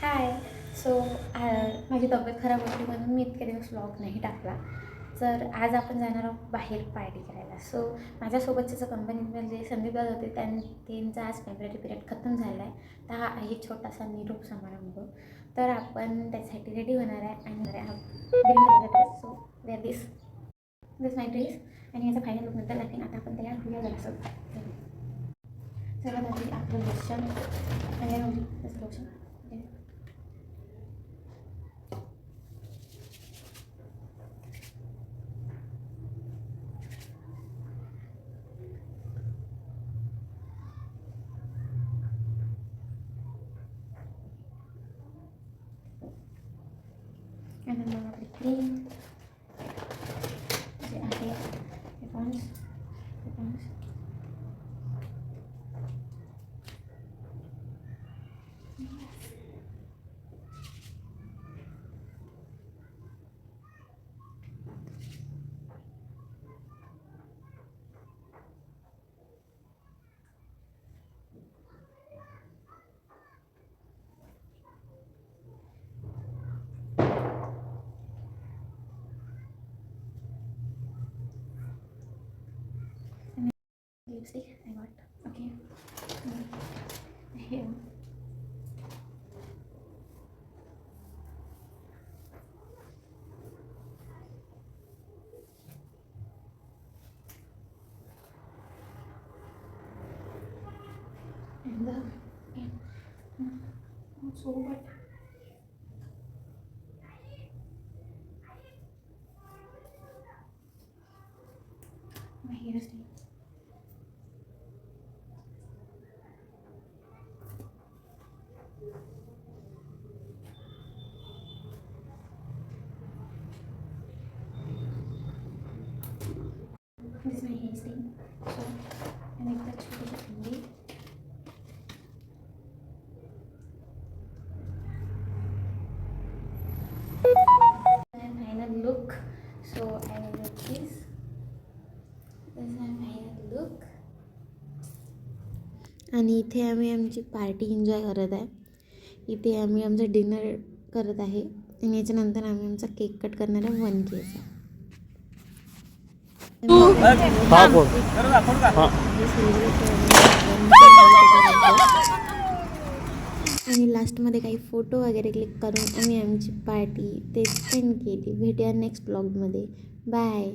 हाय. सो माझी तब्येत खराब होती म्हणून मी इतके दिवस व्लॉग नाही टाकला. तर आज आपण जाणार आहोत बाहेर पार्टी करायला. सो माझ्यासोबतचे जो कंपनीत जे संदीप दादा होते त्यांचा आज फेब्रुवारी पिरियड खतम झाला आहे. तर हा आहे छोटासा निरोप समारंभ. तर आपण त्यासाठी रेडी होणार आहे आणि हा ग्रीन कलरचा dress. So wear this my dress आणि याचा फायनल लुक नंतर लागेल. आता आपण तयार होऊया जरासं. सर्वात आधी आपलं लोशन लोशन आणि मग आपली क्रीम जे आहे ते Pond's lipstick I got. Okay. Here. And so what? My hairstyle. This is my hairstyle. So I make that छोटी सी and final look. So I will do this. This is my final look. आणि इथे आम्ही आमची party enjoy करत आहे. इथे आम्ही आमचं डिनर करत आहे आणि याच्यानंतर आम्ही आमचा केक कट करणार आहे 1Kचा. आणि लास्टमध्ये काही फोटो वगैरे क्लिक करून आम्ही आमची पार्टी ते स्पेंड केली. भेटूया नेक्स्ट ब्लॉगमध्ये. बाय.